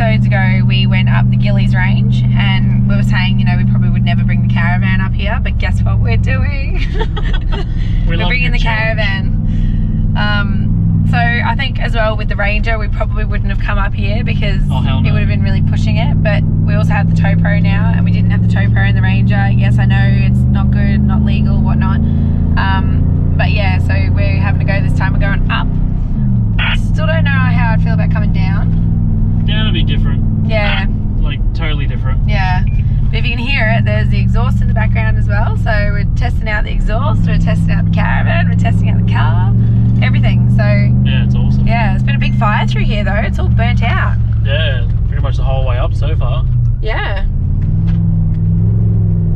episodes ago we went up the Gillies Range and we were saying, you know, we probably would never bring the caravan up here, but guess what we're doing? We're bringing the caravan. So I think as well with the Ranger we probably wouldn't have come up here because it would have been really pushing it, but we also have the tow pro now and we didn't have the tow pro in the Ranger. Yes, I know it's not good, not legal, whatnot, but yeah, so we're having to go this time. We're going up. I still don't know how I'd feel about coming down. Down would be different. Yeah. Like totally different. Yeah. But if you can hear it, there's the exhaust in the background as well. So we're testing out the exhaust, we're testing out the caravan, we're testing out the car, everything. So yeah, it's awesome. Yeah, it's been a big fire through here though. It's all burnt out. Yeah, pretty much the whole way up so far. Yeah.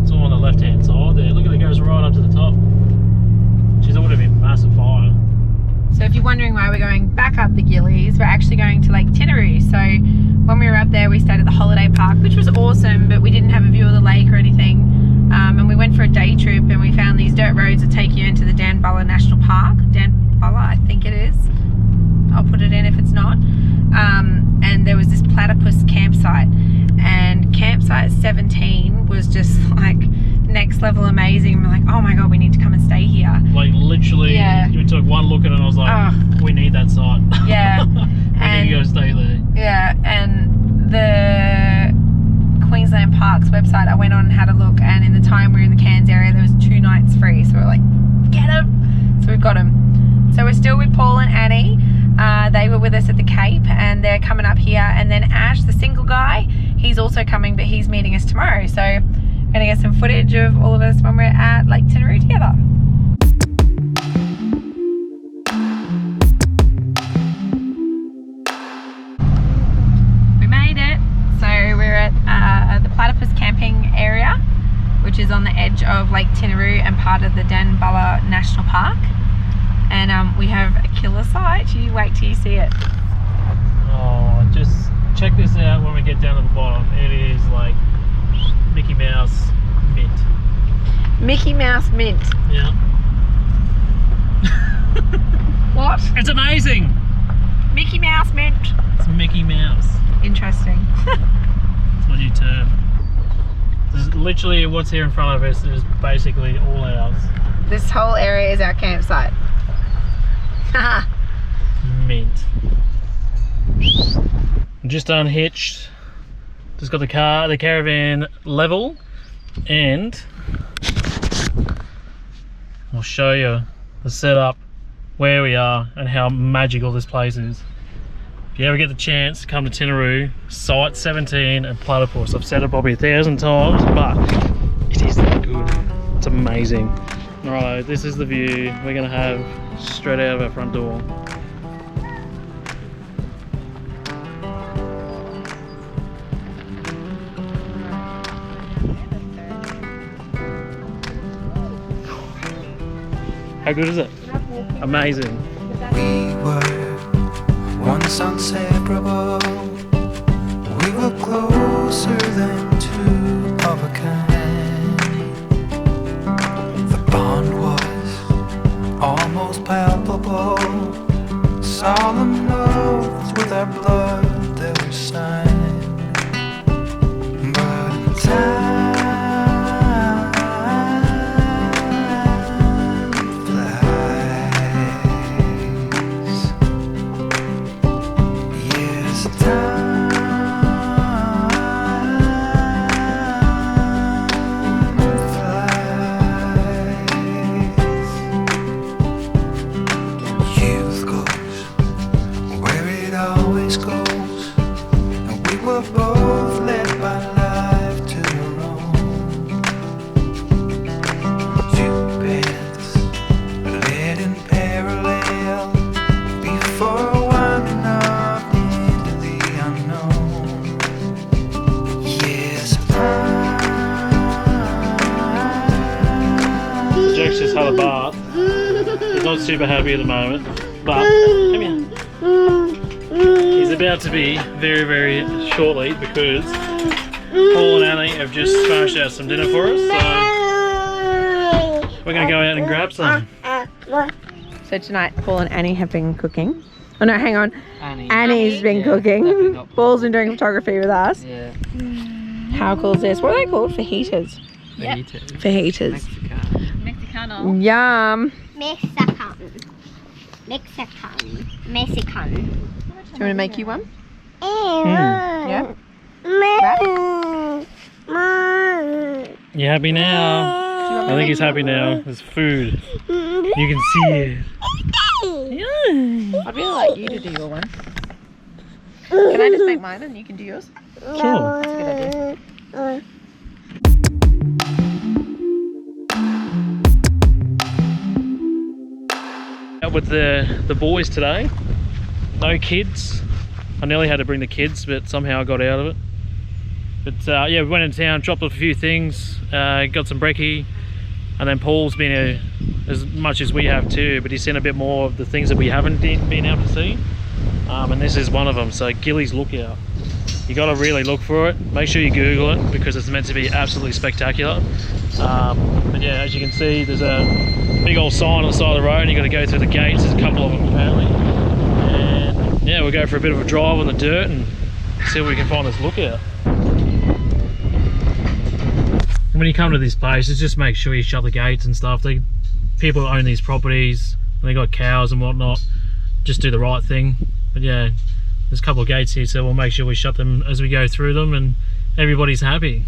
It's all on the left hand side there. Look at it, goes right up to the top. Jeez, that would have been a massive fire. So if you're wondering why we're going back up the Gillies, we're actually going to Lake Tinaroo. So when we were up there, we stayed at the holiday park, which was awesome, but we didn't have a view of the lake or anything. And we went for a day trip and we found these dirt roads that take you into the Danbulla National Park. Danbulla, I think it is. I'll put it in if it's not. And there was this Platypus campsite, and campsite 17 was just like next level amazing. We're like, oh my god, we need to come and stay here. Like literally, yeah. We took one look at it and I was like, we need that site. Yeah. We need to go stay there. Yeah, and the Queensland Parks website, I went on and had a look, and in the time we were in the Cairns area, there was 2 nights free. So we're like, get them. So we've got them. So we're still with Paul and Annie. They were with us at the Cape and they're coming up here, and then Ash, the single guy, he's also coming, but he's meeting us tomorrow. So we're gonna get some footage of all of us when we're at Lake Tinaroo together. We made it. So we're at the Platypus camping area, which is on the edge of Lake Tinaroo and part of the Danbulla National Park. And we have a killer sight. You wait till you see it. Oh, just check this out when we get down to the bottom. It is like Mickey Mouse mint. Mickey Mouse mint. Yeah. What? It's amazing. Mickey Mouse mint. It's Mickey Mouse. Interesting. It's my new term. This is literally what's here in front of us is basically all ours. This whole area is our campsite. Mint. Just unhitched. Just got the caravan level, and I'll show you the setup, where we are, and how magical this place is. If you ever get the chance, come to Tinaroo, Site 17 and Platypus. I've said it probably 1,000 times, but it is that good. It's amazing. Alright, this is the view we're going to have straight out of our front door. How good is it? Amazing. We were once inseparable. We were closer than two of a kind. Almost palpable, solemn oaths with our blood that were signed. But time flies. Yes, time both led by life to our own. Two paths led in parallel before winding off into the unknown. Yes, Jack's just had a bath. He's not super happy at the moment, but come here. He's about to be very, very shortly because Paul and Annie have just smashed out some dinner for us, so we're going to go out and grab some. So tonight Paul and Annie have been cooking. Oh no, hang on. Annie's been cooking. Paul's been doing photography with us. Yeah. How cool is this? What are they called? Fajitas. Yep. Fajitas. Mexicano. Yum. Mexican. Do you want to make you one? Yeah. You happy now? I think he's happy now. There's food. You can see it. I'd really like you to do your one. Can I just make mine and you can do yours? Sure. That's a good idea. Out with the boys today. No kids. I nearly had to bring the kids, but somehow I got out of it. But yeah, we went in town, dropped off a few things, got some brekkie, and then Paul's been here as much as we have too, but he's seen a bit more of the things that we haven't been able to see. And this is one of them, so Gillies Lookout. You got to really look for it. Make sure you Google it because it's meant to be absolutely spectacular. But yeah, as you can see, there's a big old sign on the side of the road and you got to go through the gates. There's a couple of them apparently. And yeah, we'll go for a bit of a drive on the dirt and see what we can find this lookout. When you come to this place, just make sure you shut the gates and stuff. People own these properties and they got cows and whatnot. Just do the right thing. But yeah, there's a couple of gates here, so we'll make sure we shut them as we go through them and everybody's happy.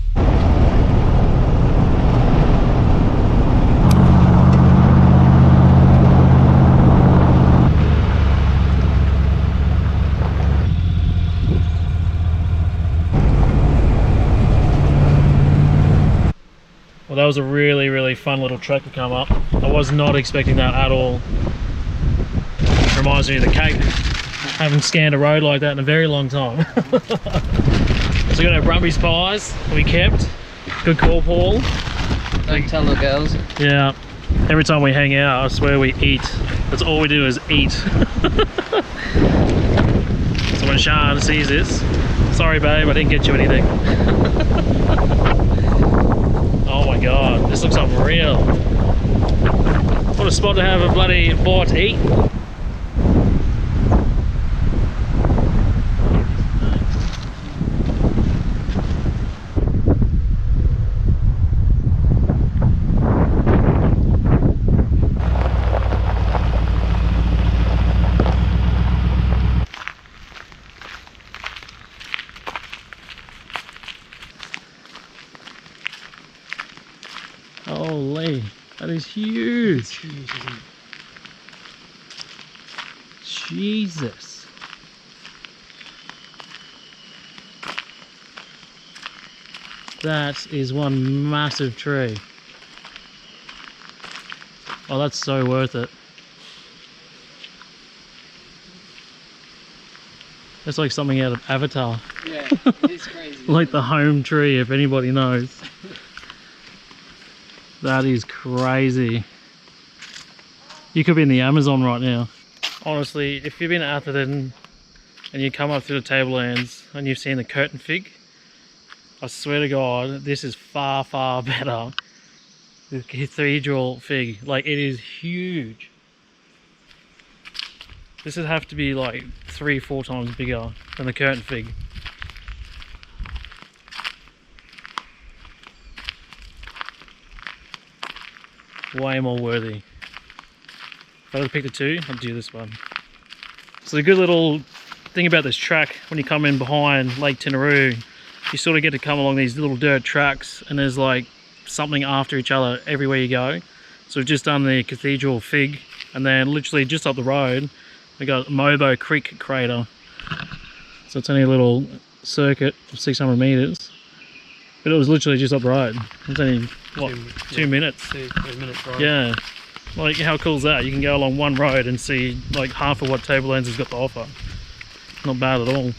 Well, that was a really fun little trek to come up. I was not expecting that at all. Reminds me of the Cape. Haven't scanned a road like that in a very long time. So we got our Brumbies pies that we kept. Good call, Paul. Don't tell the girls. Yeah. Every time we hang out, I swear we eat. That's all we do is eat. So when Sean sees this, sorry babe, I didn't get you anything. Oh my god, this looks unreal. What a spot to have a bloody bite to eat. Holy, that is huge. It's huge, isn't it? Jesus. That is one massive tree. Oh, that's so worth it. That's like something out of Avatar. Yeah, it is crazy. Like the home tree, if anybody knows. That is crazy. You could be in the Amazon right now. Honestly, if you've been to Atherton and you come up through the Tablelands and you've seen the curtain fig, I swear to God, this is far better. The cathedral fig, like it is huge. This would have to be like 3-4 times bigger than the curtain fig. Way more worthy. If I had to pick the two, I'd do this one. So the good little thing about this track, when you come in behind Lake Tinaroo, you sort of get to come along these little dirt tracks and there's like something after each other everywhere you go. So we've just done the cathedral fig and then literally just up the road we got Mobo Creek crater. So it's only a little circuit of 600 meters. But it was literally just up the road. It's only, what, 2 minutes? 2 minutes drive. Yeah. Like, how cool is that? You can go along one road and see like half of what Tablelands has got to offer. Not bad at all.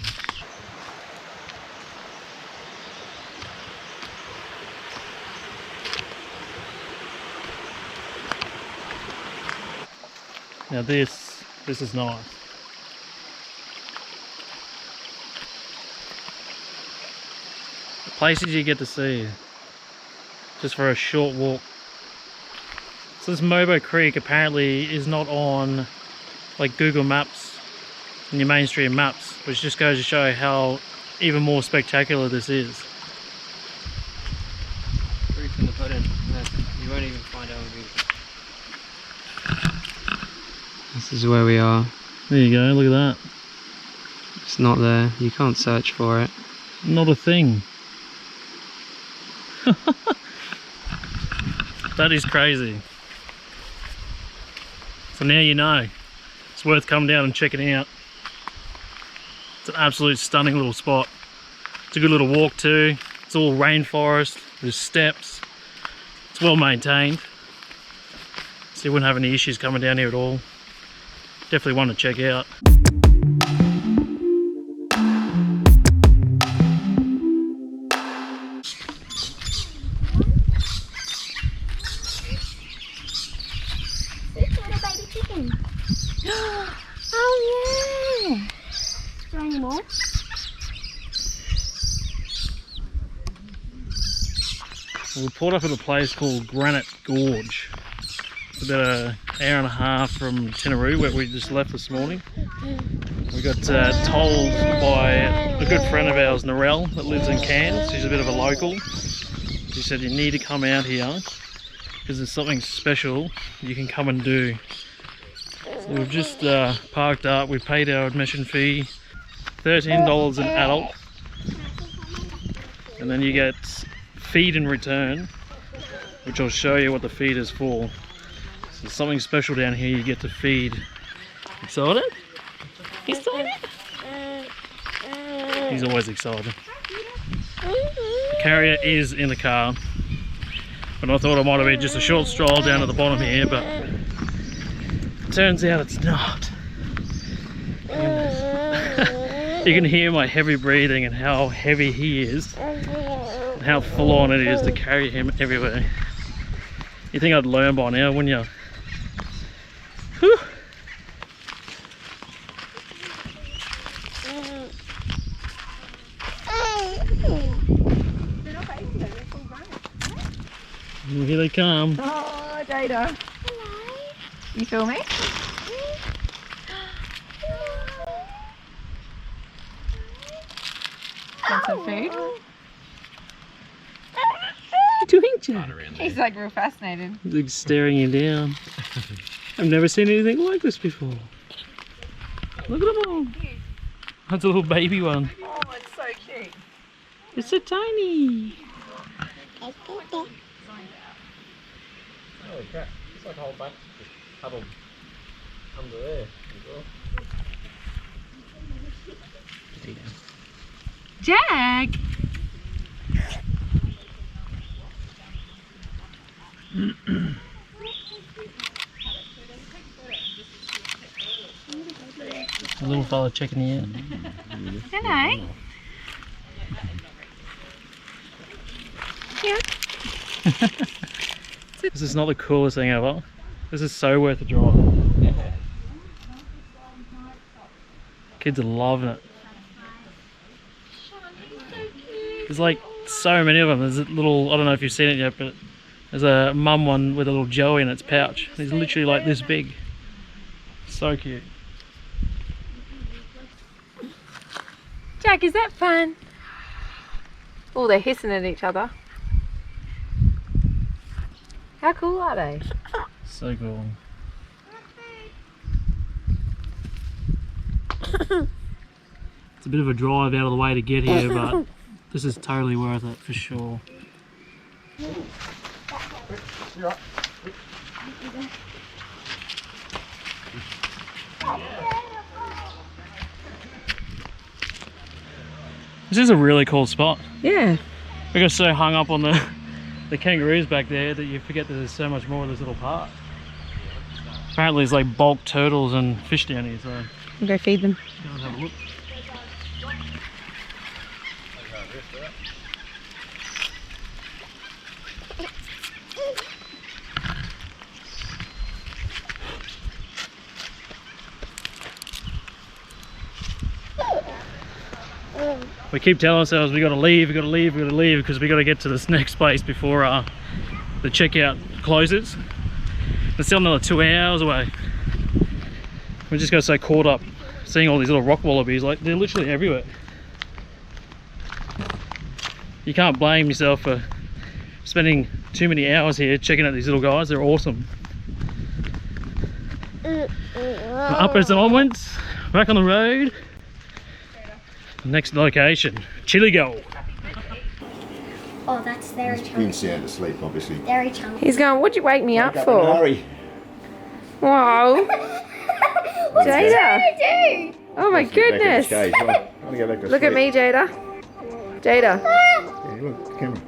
Now this is nice. The places you get to see just for a short walk. So this Mobo Creek apparently is not on like Google Maps in your mainstream maps, which just goes to show how even more spectacular this is. Proof in the pudding. No, you won't even find out. This is where we are. There you go, look at that. It's not there. You can't search for it. Not a thing. That is crazy. So now you know. It's worth coming down and checking out. It's an absolute stunning little spot. It's a good little walk too. It's all rainforest, there's steps. It's well maintained. So you wouldn't have any issues coming down here at all. Definitely one to check out. Oh yeah! Do you want any more? We pulled up at a place called Granite Gorge. It's about an hour and a half from Tinaroo, where we just left this morning. We got told by a good friend of ours, Narelle, that lives in Cairns. She's a bit of a local. She said you need to come out here because there's something special you can come and do. So we've just parked up. We paid our admission fee, $13 an adult, and then you get feed in return, which I'll show you what the feed is for. So there's something special down here you get to feed. Excited? Excited? He's always excited. The carrier is in the car, but I thought it might have been just a short stroll down at the bottom here, but it turns out it's not. You can hear my heavy breathing and how heavy he is. How full on it is to carry him everywhere. You think I'd learn by now, wouldn't you? Whew. Well, here they come. Oh, Jada. You feel me? Want some food? Doing, Jack? He's like real fascinated. He's like staring you down. I've never seen anything like this before. Look at them all. That's a little baby one. Oh, it's so cute. It's so tiny. Holy crap, it's like a whole bunch just huddled under there as well. Jack! A little fella checking you out. Hello. Yeah. This is not the coolest thing ever. This is so worth a drive. Kids are loving it. There's like so many of them. There's a little, I don't know if you've seen it yet, but there's a mum one with a little joey in its pouch. He's literally like this big. So cute. Jack, is that fun? Oh, they're hissing at each other. How cool are they? So cool. It's a bit of a drive out of the way to get here, but this is totally worth it for sure. This is a really cool spot. Yeah. We got so hung up on the kangaroos back there that you forget that there's so much more of this little park. Apparently there's like bulk turtles and fish down here, so We'll go feed them. go and have a look. We keep telling ourselves we gotta leave, because we gotta get to this next place before the checkout closes. It's still another 2 hours away. We just got so caught up seeing all these little rock wallabies, like they're literally everywhere. You can't blame yourself for spending too many hours here checking out these little guys. They're awesome. Upwards and onwards, back on the road. Next location, Chillagoe. Oh, that's very Been chunky. sound asleep, obviously. Very chunky. He's going, what'd you wake me up Wake for? and hurry. Whoa. What's Jada. that do? Oh my Back in the goodness. cage. Right, I wanna go back to Look at me, sleep. Jada. Jada. Yeah, look, camera.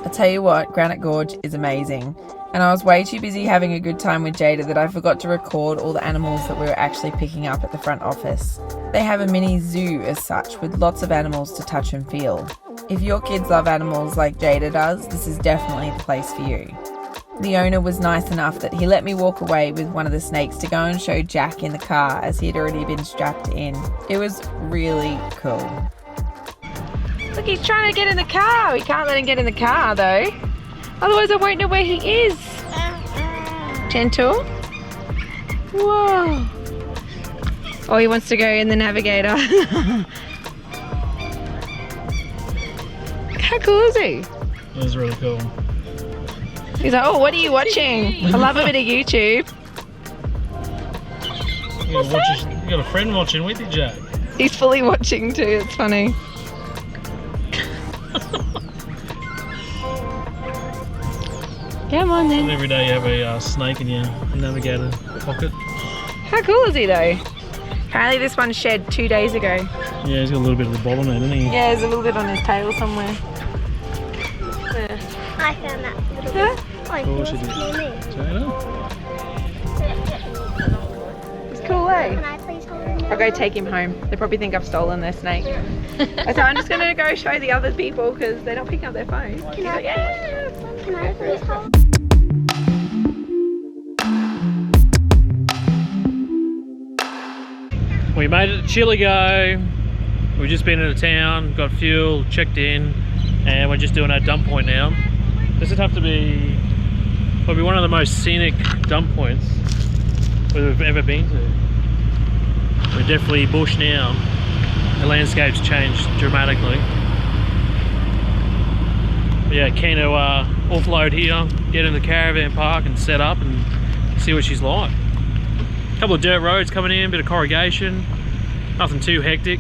I tell you what, Granite Gorge is amazing. And I was way too busy having a good time with Jada that I forgot to record all the animals that we were actually picking up at the front office. They have a mini zoo as such, with lots of animals to touch and feel. If your kids love animals like Jada does, this is definitely the place for you. The owner was nice enough that he let me walk away with one of the snakes to go and show Jack in the car, as he had already been strapped in. It was really cool. Look, he's trying to get in the car. We can't let him get in the car though. Otherwise I won't know where he is. Gentle. Whoa. Oh, he wants to go in the navigator. How cool is he? That was really cool. He's like, oh, what are you watching? I love a bit of YouTube. You got a friend watching with you, Jack. He's fully watching too, it's funny. Come on And then. every day you have a snake in your navigator pocket. How cool is he though? Apparently this one shed 2 days ago. Yeah, he's got a little bit of the bottom there, doesn't he? Yeah, there's a little bit on his tail somewhere. There. I found that little Huh? bit. Oh, Of course you did. Jada? It's cool, eh? Can I please hold it? I'll go take him home. They probably think I've stolen their snake. I said, I'm just going to go show the other people because they're not picking up their phone. He's like, yeah. Can I please hold? We made it to Chillagoe. We've just been into town, got fuel, checked in, and we're just doing our dump point now. This would have to be probably one of the most scenic dump points we've ever been to. We're definitely bush now. The landscape's changed dramatically. But yeah, keen to offload here, get in the caravan park and set up and see what she's like. A couple of dirt roads coming in, a bit of corrugation, nothing too hectic.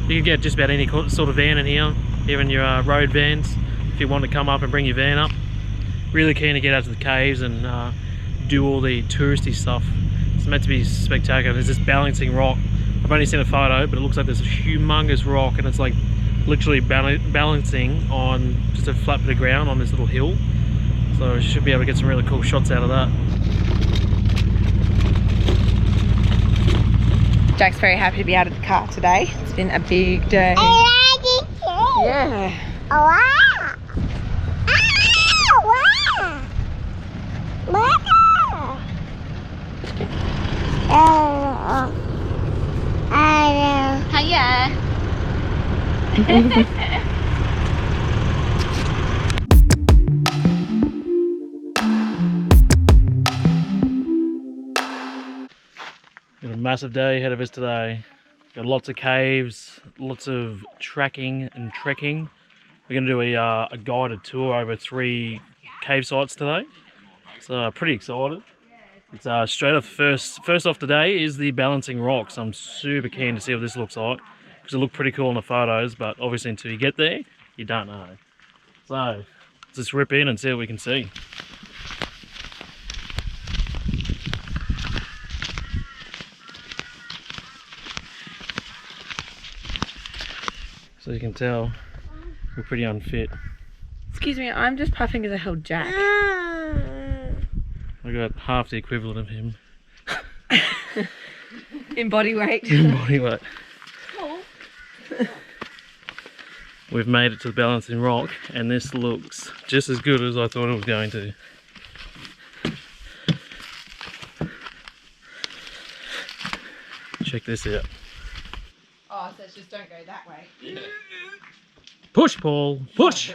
You can get just about any sort of van in here, even your road vans, if you want to come up and bring your van up. Really keen to get out to the caves and do all the touristy stuff. It's meant to be spectacular. There's this balancing rock. I've only seen a photo, but it looks like there's a humongous rock and it's like literally balancing on just a flat bit of ground on this little hill. So you should be able to get some really cool shots out of that. Jack's very happy to be out of the car today. It's been a big day. Yeah. Hiya. Got a massive day ahead of us today. Got lots of caves, lots of tracking and trekking. We're going to do a guided tour over 3 cave sites today. So pretty excited. It's straight off first off today is the balancing rock. So I'm super keen to see what this looks like because it looked pretty cool in the photos, but obviously until you get there, you don't know. So let's just rip in and see what we can see. So you can tell we're pretty unfit. Excuse me, I'm just puffing as I held Jack. I got half the equivalent of him In body weight. in body weight. We've made it to the balancing rock and this looks just as good as I thought it was going to. Check this out. Oh, so it's just don't go that way. Push, Paul, push!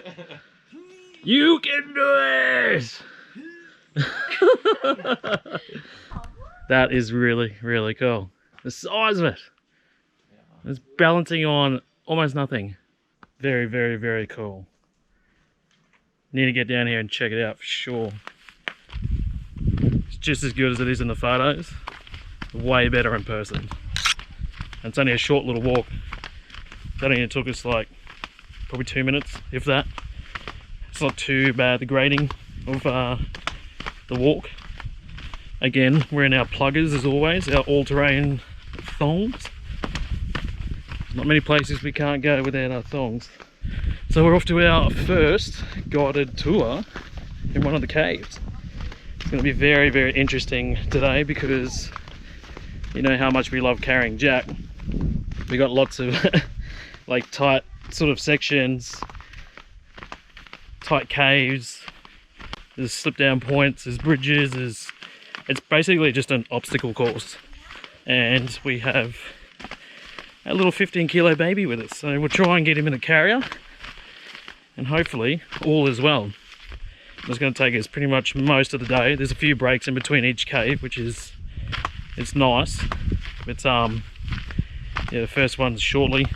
You can do it! That is really, really cool. The size of it. It's balancing on almost nothing. Very, very, very cool. Need to get down here and check it out for sure. It's just as good as it is in the photos. Way better in person. And it's only a short little walk. That only took us like probably 2 minutes, if that. It's not too bad, the grading of the walk. Again, we're in our pluggers as always, our all-terrain thongs. Not many places we can't go without our thongs. So we're off to our first guided tour in one of the caves. It's going to be very, very interesting today because you know how much we love carrying Jack. We got lots of like tight sort of sections, tight caves, there's slip down points, there's bridges, it's basically just an obstacle course. And we have a little 15-kilo baby with us, so we'll try and get him in a carrier and hopefully all is well. It's going to take us pretty much most of the day. There's a few breaks in between each cave, which is, it's nice. It's yeah, the first one's shortly,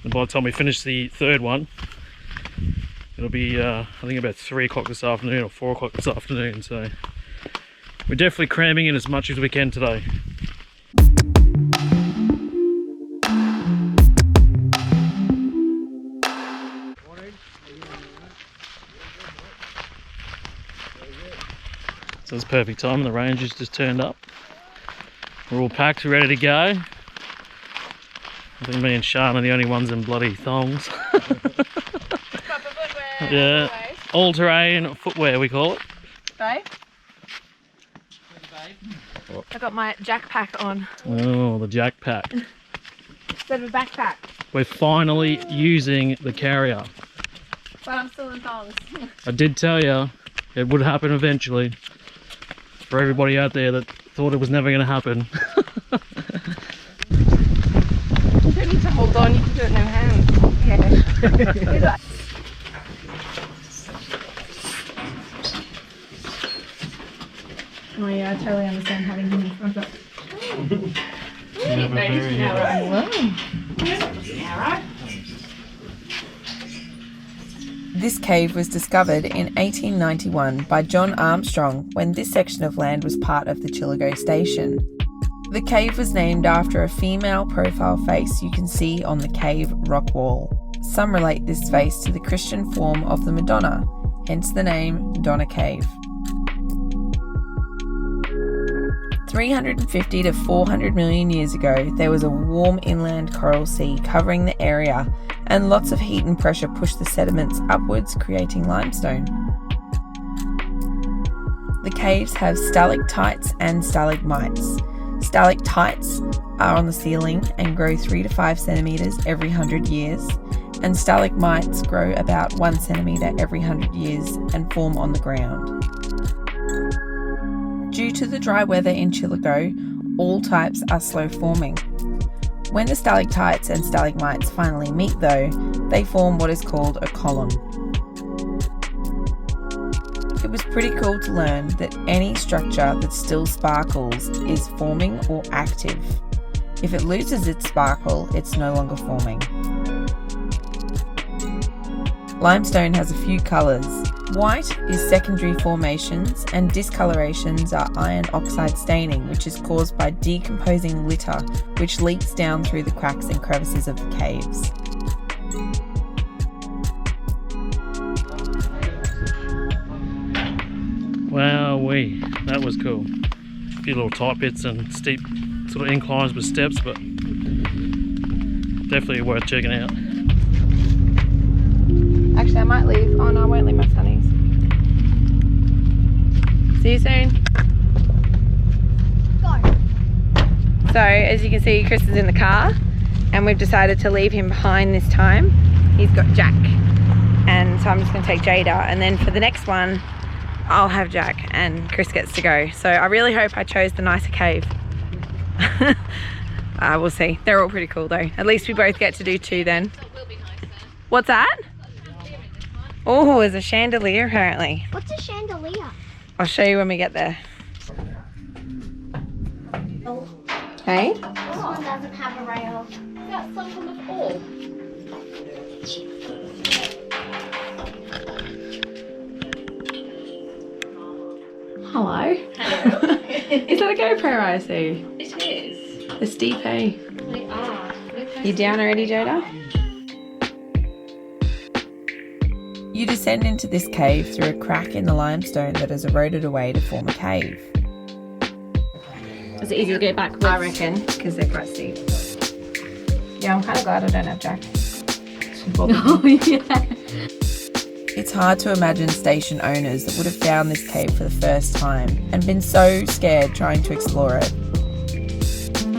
and by the time we finish the third one, it'll be I think about 3 o'clock this afternoon or 4 o'clock this afternoon. So we're definitely cramming in as much as we can today. So it's perfect time, the rangers just turned up. We're all packed, ready to go. I think me and Sean are the only ones in bloody thongs. Yeah, all-terrain footwear we call it. Babe? I got my Jack pack on. Oh, the Jack pack. Instead of a backpack. We're finally using the carrier. But I'm still in thongs. I did tell you it would happen eventually. For everybody out there that thought it was never going to happen. You don't need to hold on, you can do it no hands. Yeah. Oh yeah, I totally understand having him in front of. This cave was discovered in 1891 by John Armstrong when this section of land was part of the Chillagoe station. The cave was named after a female profile face you can see on the cave rock wall. Some relate this face to the Christian form of the Madonna, hence the name Donna Cave. 350 to 400 million years ago, there was a warm inland coral sea covering the area, and lots of heat and pressure pushed the sediments upwards, creating limestone. The caves have stalactites and stalagmites. Stalactites are on the ceiling and grow 3 to 5 centimeters every 100 years, and stalagmites grow about 1 centimeter every 100 years and form on the ground. Due to the dry weather in Chillagoe, all types are slow forming. When the stalactites and stalagmites finally meet though, they form what is called a column. It was pretty cool to learn that any structure that still sparkles is forming or active. If it loses its sparkle, it's no longer forming. Limestone has a few colours. White is secondary formations and discolorations are iron oxide staining, which is caused by decomposing litter which leaks down through the cracks and crevices of the caves. Wowee, that was cool. A few little tight bits and steep sort of inclines with steps, but definitely worth checking out. Actually, I might leave. Oh no, I won't leave my sunnies. See you soon. Go. So, as you can see, Chris is in the car and we've decided to leave him behind this time. He's got Jack. And so I'm just going to take Jada. And then for the next one, I'll have Jack and Chris gets to go. So I really hope I chose the nicer cave. We'll see. They're all pretty cool though. At least we both get to do 2 then. What's that? Oh, there's a chandelier apparently. What's a chandelier? I'll show you when we get there. Oh. Hey? This one doesn't have a rail. That's some kind of orb. Hello. Hello. Is that a GoPro I see? It is. The steep, hey? They are. You down already, Joda? You descend into this cave through a crack in the limestone that has eroded away to form a cave. Is it easy to go backwards? I reckon, because they're quite steep. Yeah, I'm kind of glad I don't have Jack. Oh, yeah. It's hard to imagine station owners that would have found this cave for the first time and been so scared trying to explore it.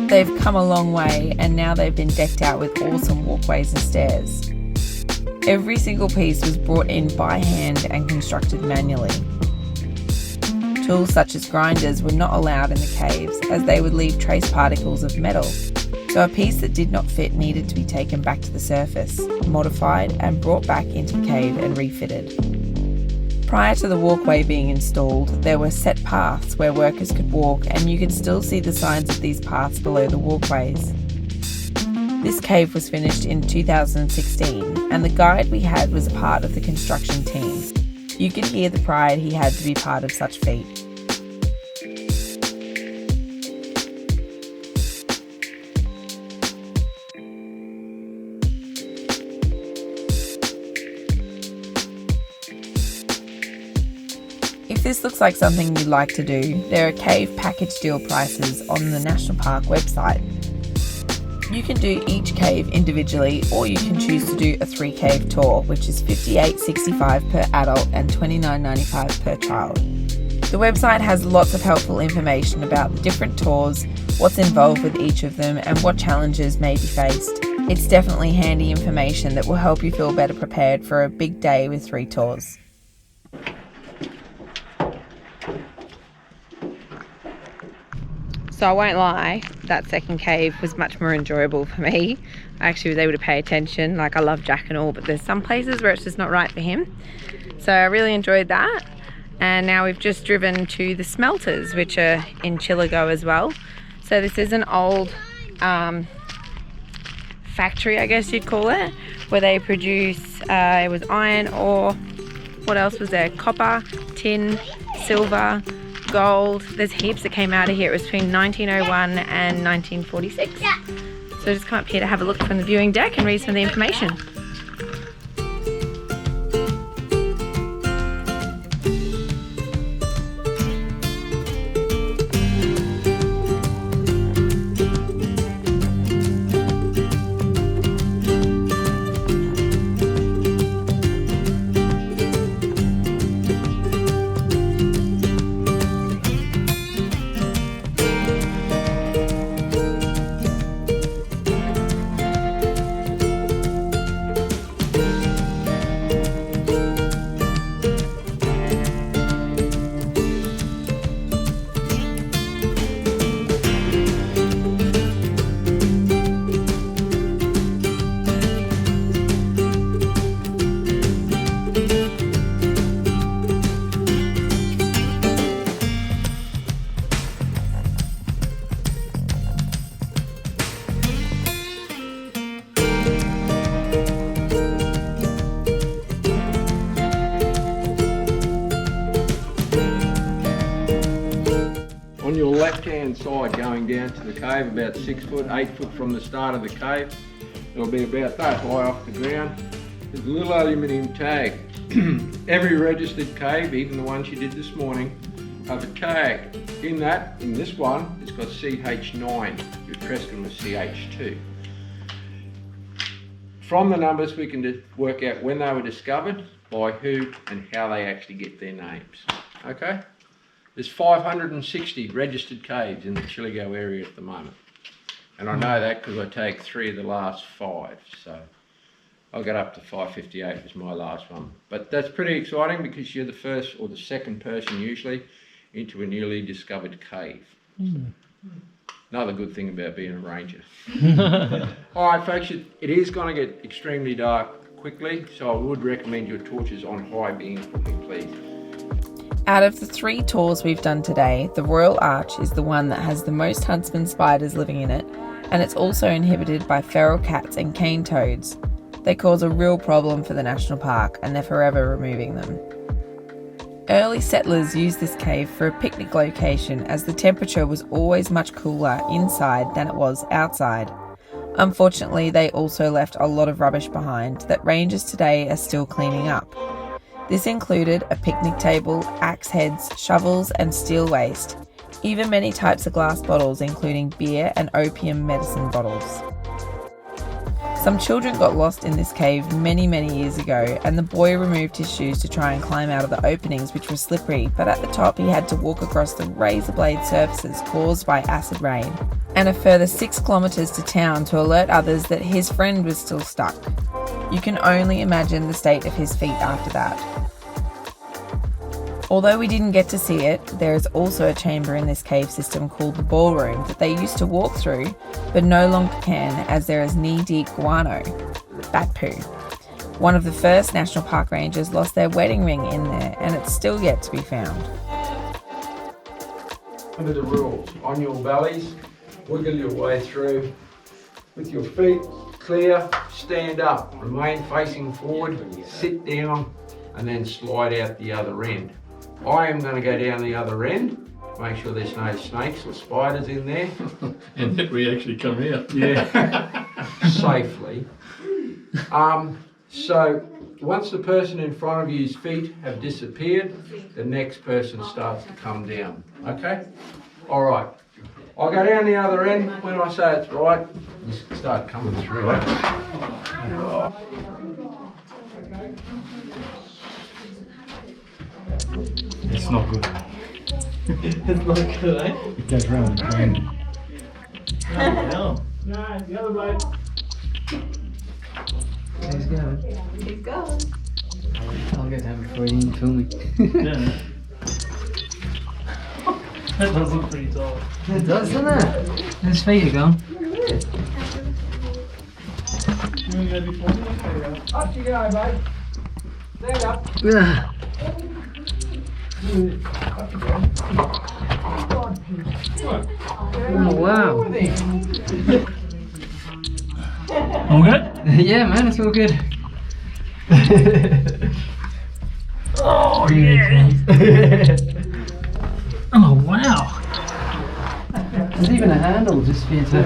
They've come a long way and now they've been decked out with awesome walkways and stairs. Every single piece was brought in by hand and constructed manually. Tools such as grinders were not allowed in the caves as they would leave trace particles of metal, so a piece that did not fit needed to be taken back to the surface, modified and brought back into the cave and refitted. Prior to the walkway being installed, there were set paths where workers could walk, and you can still see the signs of these paths below the walkways. This cave was finished in 2016, and the guide we had was a part of the construction team. You could hear the pride he had to be part of such feat. If this looks like something you'd like to do, there are cave package deal prices on the National Park website. You can do each cave individually, or you can choose to do a 3-cave tour, which is $58.65 per adult and $29.95 per child. The website has lots of helpful information about the different tours, what's involved with each of them, and what challenges may be faced. It's definitely handy information that will help you feel better prepared for a big day with 3 tours. So I won't lie, that second cave was much more enjoyable for me. I actually was able to pay attention. Like, I love Jack and all, but there's some places where it's just not right for him. So I really enjoyed that. And now we've just driven to the Smelters, which are in Chillagoe as well. So this is an old factory, I guess you'd call it, where they produce, it was iron ore, what else was there? Copper, tin, silver, gold. There's heaps that came out of here. It was between 1901 and 1946. Yeah. So just come up here to have a look from the viewing deck and read some of the information. On your left-hand side going down to the cave, about 6 foot, 8 foot from the start of the cave, it'll be about that high off the ground. There's a little aluminium tag. Every registered cave, even the ones you did this morning, have a tag. In this one, it's got CH9. Your Trescan was CH2. From the numbers, we can work out when they were discovered, by who, and how they actually get their names. Okay? There's 560 registered caves in the Chillagoe area at the moment. And I know that because I take 3 of the last 5. So I got up to 558 was my last one. But that's pretty exciting because you're the first or the second person usually into a newly discovered cave. Another good thing about being a ranger. All right, folks, it is going to get extremely dark quickly, so I would recommend your torches on high beam for me, please. Out of the 3 tours we've done today, the Royal Arch is the one that has the most huntsman spiders living in it, and it's also inhabited by feral cats and cane toads. They cause a real problem for the national park, and they're forever removing them. Early settlers used this cave for a picnic location as the temperature was always much cooler inside than it was outside. Unfortunately, they also left a lot of rubbish behind that rangers today are still cleaning up. This included a picnic table, axe heads, shovels and steel waste, even many types of glass bottles including beer and opium medicine bottles. Some children got lost in this cave many years ago, and the boy removed his shoes to try and climb out of the openings, which were slippery, but at the top he had to walk across the razor blade surfaces caused by acid rain, and a further 6 kilometres to town to alert others that his friend was still stuck. You can only imagine the state of his feet after that. Although we didn't get to see it, there is also a chamber in this cave system called the ballroom that they used to walk through, but no longer can as there is knee-deep guano, bat poo. One of the first National Park rangers lost their wedding ring in there, and it's still yet to be found. Under the rules, on your bellies, wiggle your way through with your feet clear, stand up, remain facing forward, sit down, and then slide out the other end. I am going to go down the other end, make sure there's no snakes or spiders in there. And that we actually come out. Yeah, safely. So once the person in front of you's feet have disappeared, the next person starts to come down. Okay? All right. I'll go down the other end. When I say it's right, you start coming through. It's not good. It's not good, eh? It goes round the bend. No, the other way. He's going. He's going. I'll get that before you even film me. Yeah. That does look pretty tall. It does, doesn't it? His feet are gone. Up you go, mate. Stand up. Oh, wow. All good? Yeah, man, it's all good. Oh, yeah. Oh, wow. There's even a handle just for you to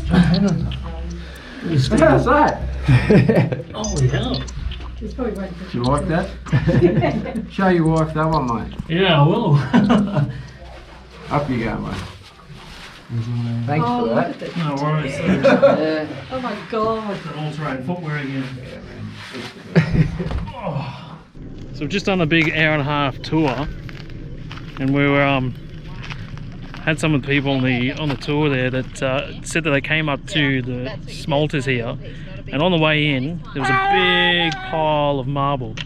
hang on. How's that? Holy hell. Do you like that? Show your wife that one, mate. Yeah, I will. Up you go, mate. Thanks Oh, for look that. at this. No worries. Yeah. Oh my god. All-terrain footwear again. So we've just done a big hour-and-a-half tour, and we were had some of the people on the tour there that said that they came up to the smelters here, and on the way in there was a big pile of marble,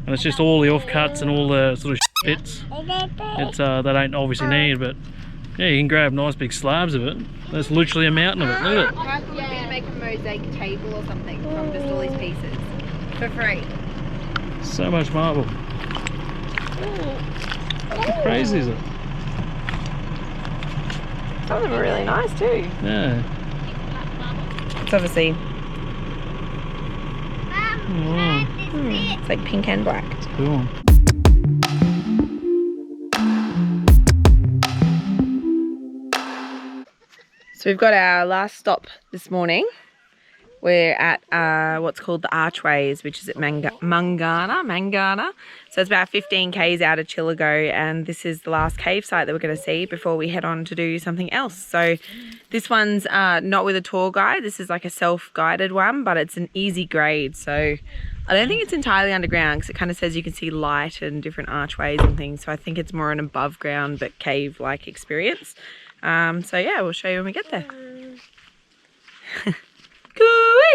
and it's just all the offcuts and all the sort of bits that they don't obviously need, but yeah, you can grab nice big slabs of it. There's literally a mountain of it. Look at it. How could we make a mosaic table or something from just all these pieces for free? So much marble. How crazy is it? Some of them are really nice too. Yeah. It's obviously Oh, it's like pink and black. cool. So we've got our last stop this morning. We're at what's called the Archways, which is at Mangana. So it's about 15 k's out of Chillagoe, and this is the last cave site that we're going to see before we head on to do something else. So this one's not with a tour guide. This is like a self-guided one, but it's an easy grade. So I don't think it's entirely underground because it kind of says you can see light and different archways and things. So I think it's more an above ground but cave-like experience. So yeah, we'll show you when we get there. Cooey!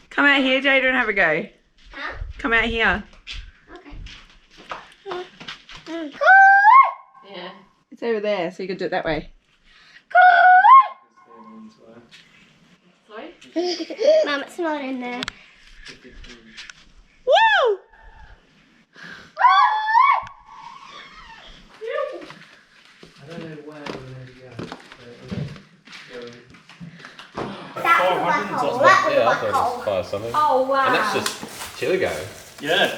Come out here, Jada, and have a go. Huh? Come out here. Okay. Yeah. It's It's over there, so you could do it that way. Sorry? Mum, it's not in there. Woo! I don't know where we're going to go. That's the black hole. That's the Yeah, I black thought it hole. was 5 something. Oh, wow. And that's just Chillagoe. Yeah.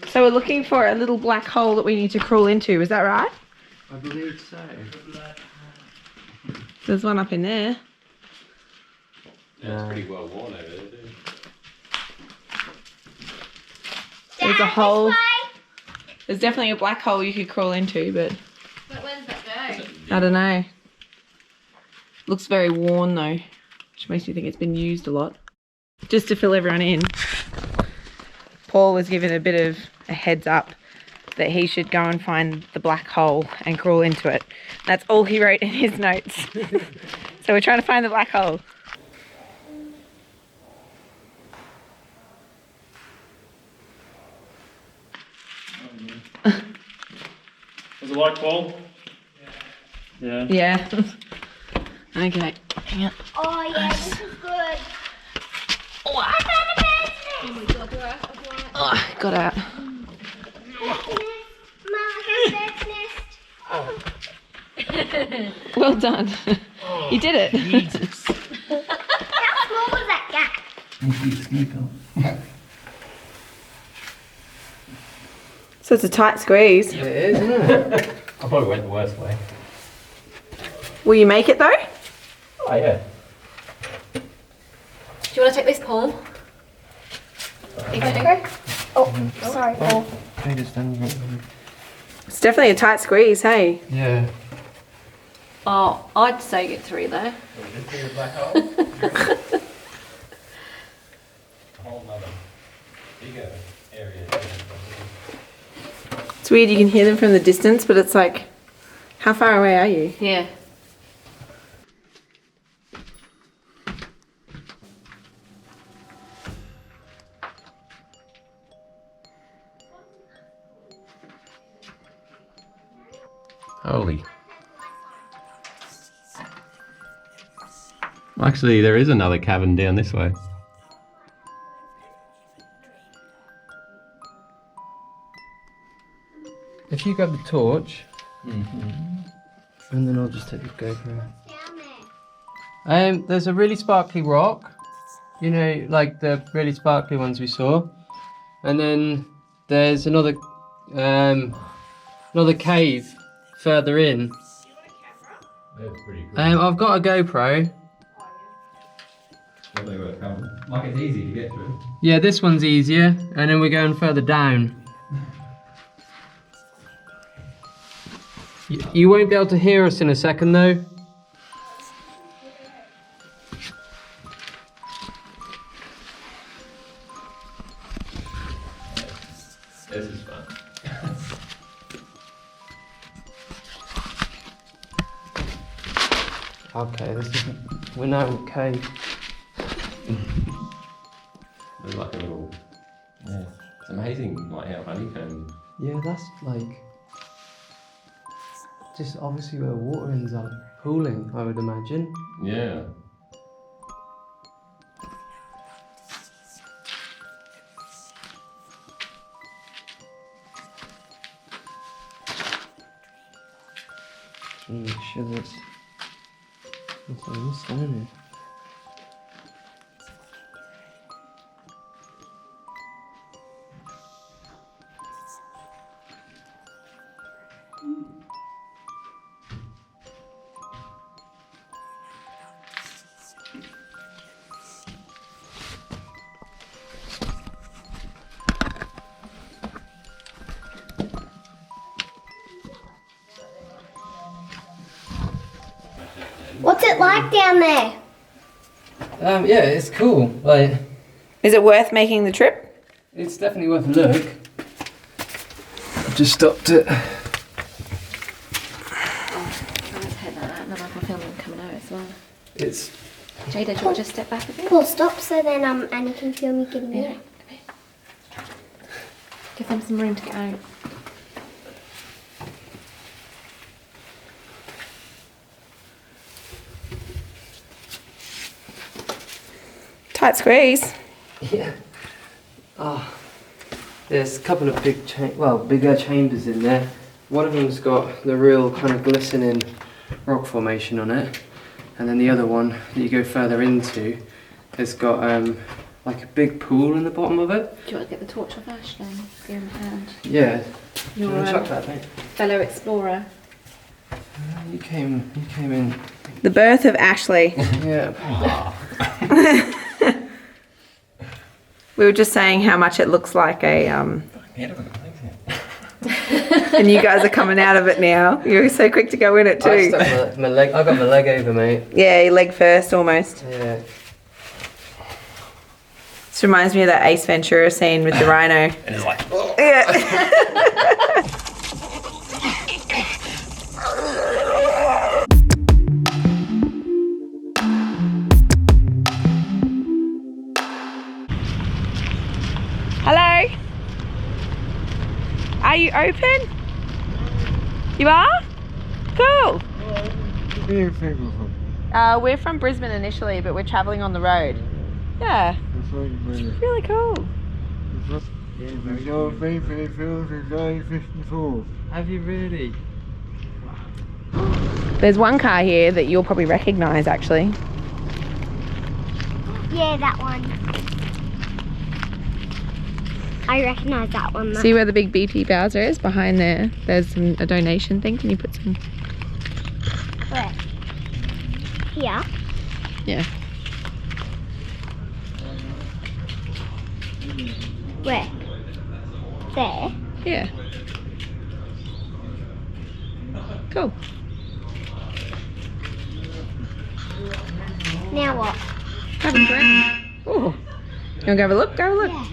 So we're looking for a little black hole that we need to crawl into, is that right? I believe so. There's one up in there. Yeah, it's pretty well worn over there, too. There's a hole. There's definitely a black hole you could crawl into, but But where does that go? I don't know. Looks very worn though, which makes me think it's been used a lot. Just to fill everyone in, Paul was given a bit of a heads up that he should go and find the black hole and crawl into it. That's all he wrote in his notes. So we're trying to find the black hole. Was it like Paul? Yeah. Yeah. Okay. Hang on. Oh, yeah, this is good. Oh, I found a bird's nest. oh, got out. Mum, I found a bird's nest. Well done. You did it. How small was that gap? So it's a tight squeeze. It is, isn't it? I probably went the worst way. Will you make it though? Oh, yeah. Do you want to take this, Paul? Oh, sorry, Paul. It's definitely a tight squeeze, hey? Yeah. Oh, I'd say get 3 there. Just see the black hole. A whole nother bigger area. It's weird, you can hear them from the distance, but it's like, how far away are you? Yeah. Holy. Actually, there is another cavern down this way. If you grab the torch, and then I'll just take the GoPro. There's a really sparkly rock, you know, like the really sparkly ones we saw, and then there's another cave further in. That's pretty good. I've got a GoPro. Like it's easy to get through. Yeah, this one's easier, and then we're going further down. You won't be able to hear us in a second though. This is fun. Okay, we're now in the cave. There's like a little. Yeah. It's amazing like how honeycomb. Yeah, that's like just obviously where water ends up pooling, I would imagine. Yeah. Just want to make sure there's nothing else down here. What's it like down there? Yeah, it's cool. Like, Is it worth making the trip? it's definitely worth a look. I've just stopped it. It's Jada, do you want to just step back a bit? Paul, stop so then Annie can feel me getting in. Give them some room to get out. Tight squeeze. yeah. There's a couple of bigger chambers in there. One of them's got the real kind of glistening rock formation on it, and then the other one that you go further into has got like a big pool in the bottom of it. Do you want to get the torch off Ash then? Give him a hand. Yeah. You're Do you want to chuck that, mate? fellow explorer. You came in. The birth of Ashley. Yeah. We were just saying how much it looks like a and you guys are coming out of it now. You're so quick to go in it I too. stuck my leg. I got my leg over, mate. Yeah, your leg first almost. Yeah. This reminds me of that Ace Ventura scene with the rhino. And it's like, Yeah. Hello? Are you open? You are? Cool. We're from Brisbane initially, but we're travelling on the road. Yeah. It's really cool. Have you really? There's one car here that you'll probably recognise actually. Yeah, that one. I recognise that one. See where the big BP Bowser is? Behind there. There's a donation thing. Can you put some? Where? Here? Yeah. Where? There? Yeah. Cool. Now what? Have a look around. Oh. You want to go have a look? Go have a look. Yeah.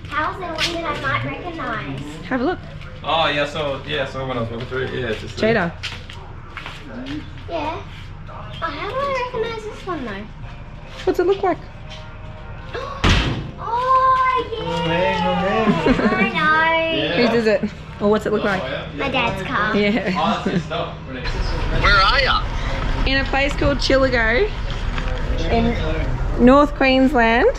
How's there one that I might recognise? Have a look. oh yeah, so when I was walking through it, yeah, it's just Jada. Yeah. Oh, how do I recognise this one though? What's it look like? Oh, yeah. I know. Whose is it? Or what's it look like? My dad's car. Yeah. Oh, that's good stuff. Where are ya? In a place called Chillagoe in North Queensland.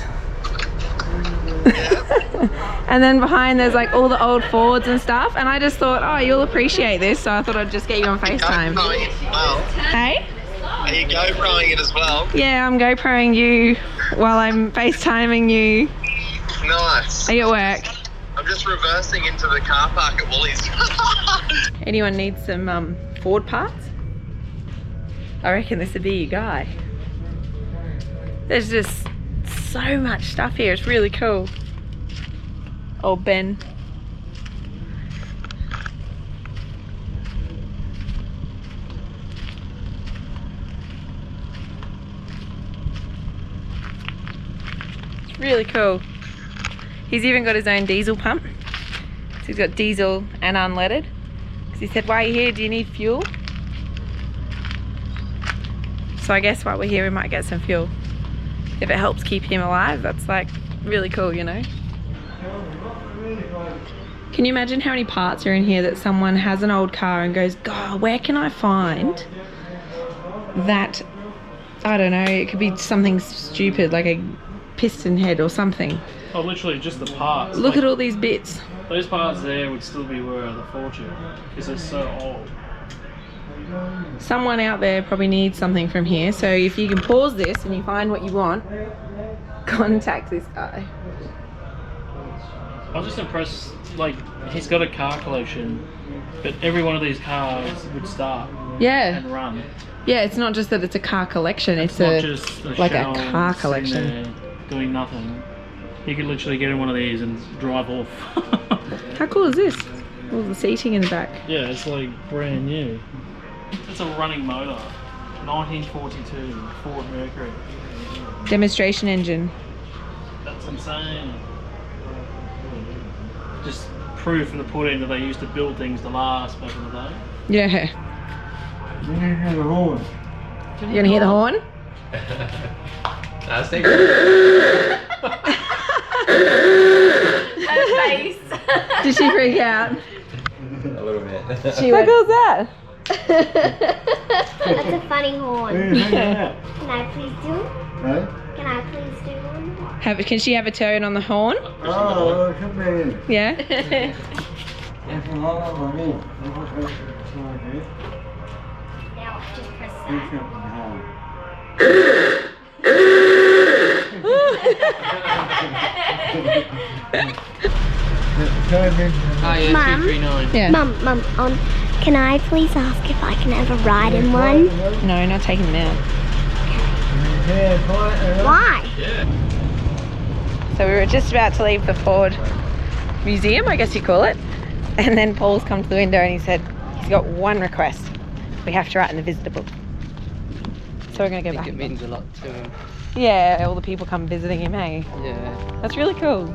And then behind there's like all the old Fords and stuff, and I just thought, oh, you'll appreciate this, so I thought I'd just get you on FaceTime. GoProing it as well. Hey? Are you GoProing it as well? Yeah, I'm GoProing you while I'm FaceTiming you. Nice. Are you at work? I'm just reversing into the car park at Woolies. Anyone needs some Ford parts? I reckon this would be your guy. There's just so much stuff here, it's really cool. Old Ben. It's really cool. He's even got his own diesel pump. So he's got diesel and unleaded. Because he said, "Why are you here? Do you need fuel?" So I guess while we're here we might get some fuel. If it helps keep him alive, that's like really cool, you know? Can you imagine how many parts are in here that someone has an old car and goes, God, where can I find that, I don't know, it could be something stupid like a piston head or something. Oh, literally just the parts. Look like, at all these bits. Those parts there would still be worth a fortune because they're so old. Someone out there probably needs something from here, so if you can pause this and you find what you want, contact this guy. I was just impressed, like, he's got a car collection, but every one of these cars would start Yeah. and run. Yeah, it's not just that it's a car collection, it's Not a just like a shell car sitting collection. there doing nothing. You could literally get in one of these and drive off. How cool is this? All the seating in the back. Yeah, it's like brand new. It's a running motor. 1942 Ford Mercury. Demonstration engine. That's insane. Just proof in the pudding that they used to build things to last back in the day. Yeah. You want to hear the horn? That's it. Her face. Did she freak out? A little bit. She went, what was that? That's a funny horn. Hang out. Can I please do it? Hey? Can I please do one? Can she have a turn on the horn? Oh, come in. Yeah. Now just press that. Oh yeah, Mum? 239. Yeah. Mum, can I please ask if I can ever ride in one? No, not taking them out. Why? So we were just about to leave the Ford Museum, I guess you call it. And then Paul's come to the window and he said he's got one request. We have to write in the visitor book. So we're going to go I back. think it means a lot to him. Yeah, all the people come visiting him, hey? Yeah. That's really cool.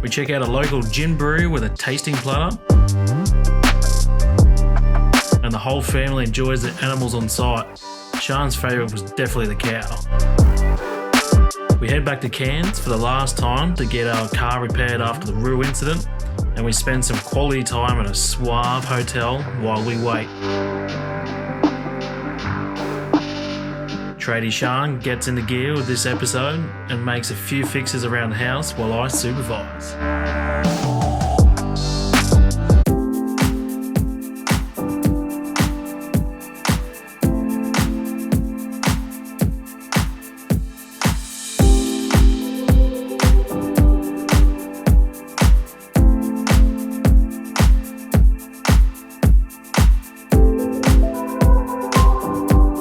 We check out a local gin brew with a tasting platter. And the whole family enjoys the animals on site. Sean's favourite was definitely the cow. We head back to Cairns for the last time to get our car repaired after the Roo incident, and we spend some quality time at a suave hotel while we wait. Tradie Sean gets into gear with this episode and makes a few fixes around the house while I supervise.